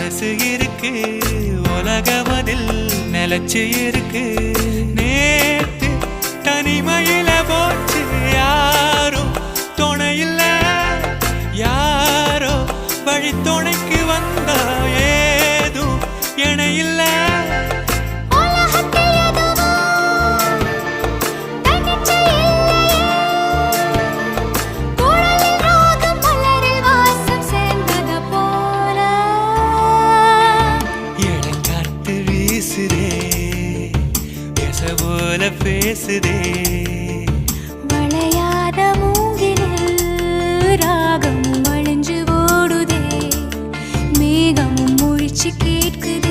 மனசு இருக்கு உலகமதில் நிலச்சு இருக்கு நேத்து தனிமையில போச்சு யாரும் துணையில்ல யாரோ வழி துணைக்கு வந்தா ஏதும் இணையில்ல போல பேசுதே வளையாத மூங்கிலில் ராகமும் வளைஞ்சு ஓடுதே மேகமும் முழிச்சு கேட்குதே